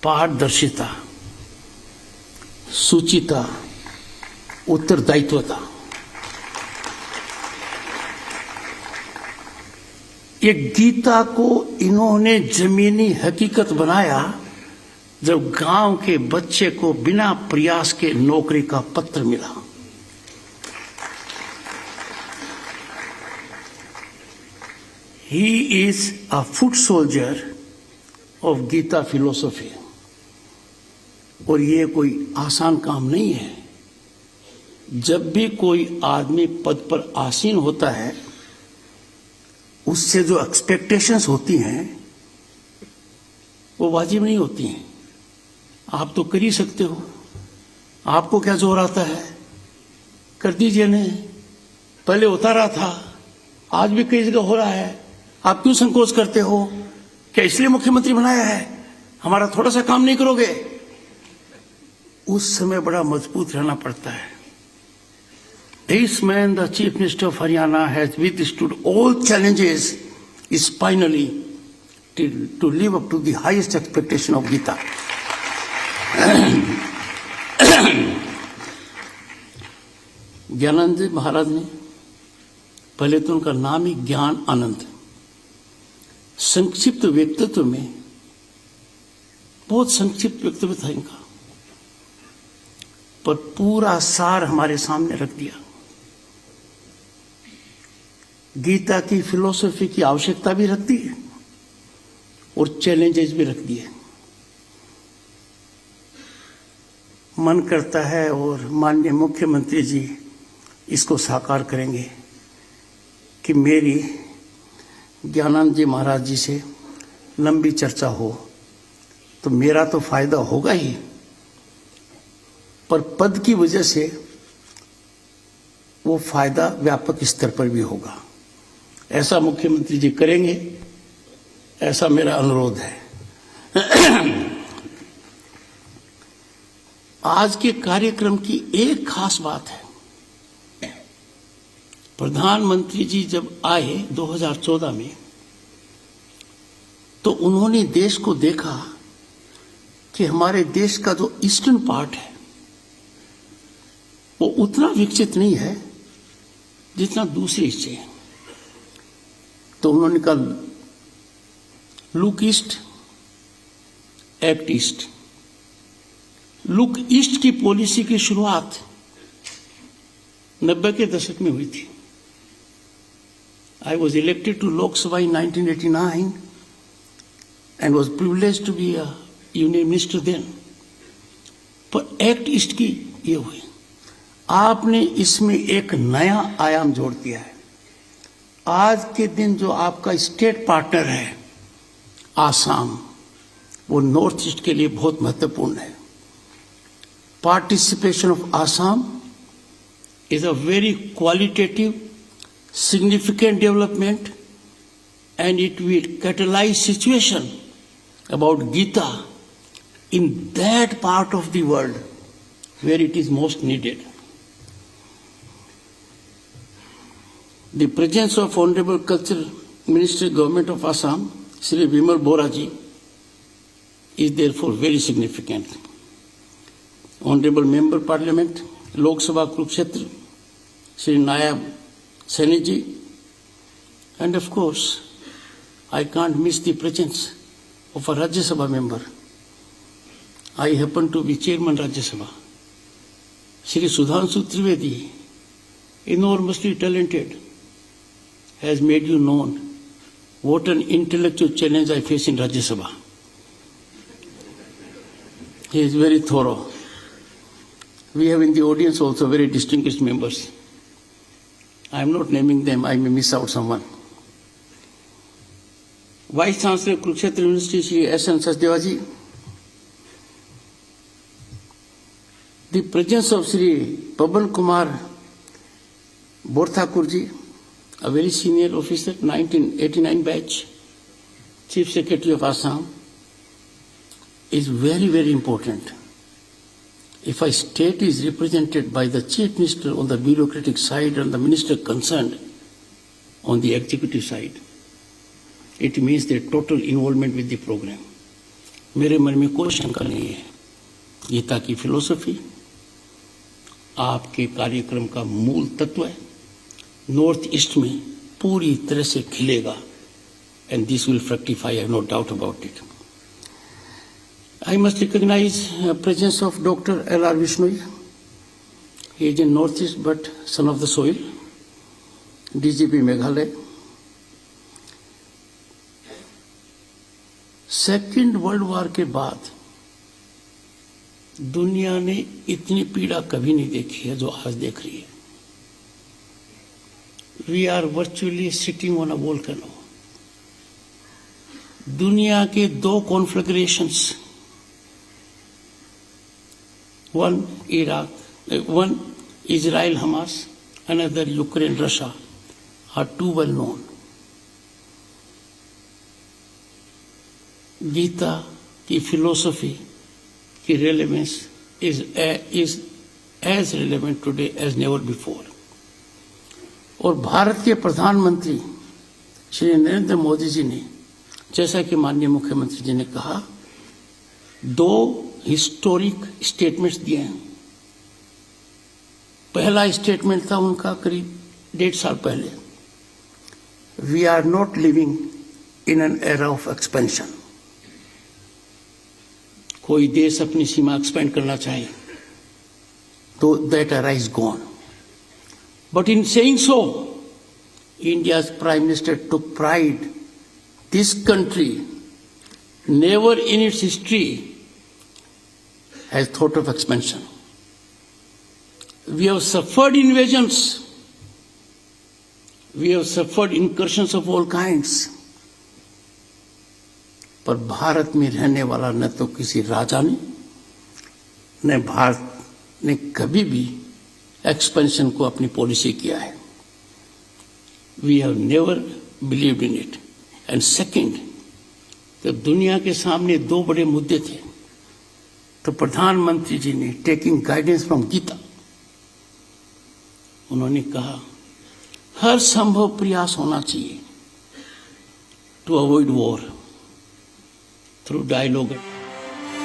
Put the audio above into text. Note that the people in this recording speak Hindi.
पारदर्शिता, शुचिता, उत्तरदायित्वता। ये गीता को इन्होंने जमीनी हकीकत बनाया जब गांव के बच्चे को बिना प्रयास के नौकरी का पत्र मिला। He is a foot soldier of Gita philosophy. और ये कोई आसान काम नहीं है। जब भी कोई आदमी पद पर आसीन होता है, उससे जो एक्सपेक्टेशंस होती हैं वो वाजिब नहीं होती हैं। आप तो कर ही सकते हो, आपको क्या जोर आता है, कर दीजिए ने। पहले होता रहा था, आज भी कई जगह हो रहा है। आप क्यों संकोच करते हो? क्या इसलिए मुख्यमंत्री बनाया है, हमारा थोड़ा सा काम नहीं करोगे? उस समय बड़ा मजबूत रहना पड़ता है। This man, the Chief Minister of Haryana, has withstood all challenges spinally to live up to the highest expectation of Gita. Gyananand जी महाराज ने, पहले तो उनका नाम ही ज्ञान आनंद, संक्षिप्त व्यक्तित्व में, बहुत संक्षिप्त व्यक्तित्व था इनका, पर पूरा सार हमारे सामने रख दिया। गीता की फिलॉसफी की आवश्यकता भी रख दी और चैलेंजेस भी रख दिए। मन करता है और माननीय मुख्यमंत्री जी इसको साकार करेंगे कि मेरी ज्ञानानंद जी महाराज जी से लंबी चर्चा हो, तो मेरा तो फायदा होगा ही, पर पद की वजह से वो फायदा व्यापक स्तर पर भी होगा। ऐसा मुख्यमंत्री जी करेंगे, ऐसा मेरा अनुरोध है। आज के कार्यक्रम की एक खास बात है। प्रधानमंत्री जी जब आए 2014 में, तो उन्होंने देश को देखा कि हमारे देश का जो ईस्टर्न पार्ट है वो उतना विकसित नहीं है जितना दूसरे हिस्से हैं। तो उन्होंने कहा, look east, act east. Look east की पॉलिसी की शुरुआत 90 के दशक में हुई थी। I was elected to Lok Sabha in 1989 and was privileged to be a union minister then. पर एक्ट ईस्ट की ये हुई। आपने इसमें एक नया आयाम जोड़ दिया है। आज के दिन जो आपका स्टेट पार्टनर है आसाम, वो नॉर्थ ईस्ट के लिए बहुत महत्वपूर्ण है। Participation of Assam is a very qualitative, significant development, and it will catalyze situation about Gita in that part of the world where it is most needed. The presence of Honorable Culture Minister, Government of Assam, Shri Vimal Boraji, is therefore very significant. Honorable Member Parliament, Lok Sabha Kurukshetra, Shri Nayab Saini ji, and of course, I can't miss the presence of a Rajya Sabha member. I happen to be Chairman Rajya Sabha. Shri Sudhanshu Trivedi, enormously talented, has made you known what an intellectual challenge I face in Rajya Sabha. He is very thorough. We have in the audience also very distinguished members. I am not naming them, I may miss out someone. Vice Chancellor Kurukshetra University, Shri S.N. Sachdeva ji. The presence of Shri Pavan Kumar Borthakur ji, a very senior officer, 1989 batch, Chief Secretary of Assam, is very, very important. If a state is represented by the Chief Minister on the bureaucratic side and the Minister concerned on the executive side, it means their total involvement with the program. मेरे मन में कोई शंका नहीं है, गीता की फिलॉसफी आपके कार्यक्रम का मूल तत्व है, नॉर्थ ईस्ट में पूरी तरह से खिलेगा, and this will fructify, I have no doubt about it. I must recognize the presence of Dr. L.R. Vishnoi. He is in Northeast but son of the soil, DGP Meghalaya. Second world war के बाद दुनिया ने इतनी पीड़ा कभी नहीं देखी है जो आज देख रही है. We are virtually sitting on a volcano. दुनिया के दो conflagrations, one Iraq, one Israel Hamas, another Ukraine Russia, are too well known. Gita की फिलोसफी की relevance is as relevant today as never before. और भारत के प्रधानमंत्री श्री नरेंद्र मोदी जी ने, जैसा कि माननीय मुख्यमंत्री जी ने कहा, दो हिस्टोरिक स्टेटमेंट्स दिए हैं. पहला स्टेटमेंट था उनका करीब 1.5 साल पहले, we are not living in an era of expansion. कोई देश अपनी सीमा एक्सपेंड करना चाहे तो that era is gone. But in saying so, India's Prime Minister took pride. This country, never in its history, has thought of expansion. We have suffered invasions. We have suffered incursions of all kinds. पर भारत में रहने वाला न तो किसी राजा ने, न भारत ने कभी भी एक्सपेंशन को अपनी पॉलिसी किया है. We have never believed in it. And second, जब दुनिया के सामने दो बड़े मुद्दे थे तो प्रधानमंत्री जी ने, टेकिंग गाइडेंस फ्रॉम गीता, उन्होंने कहा हर संभव प्रयास होना चाहिए to avoid war through dialogue.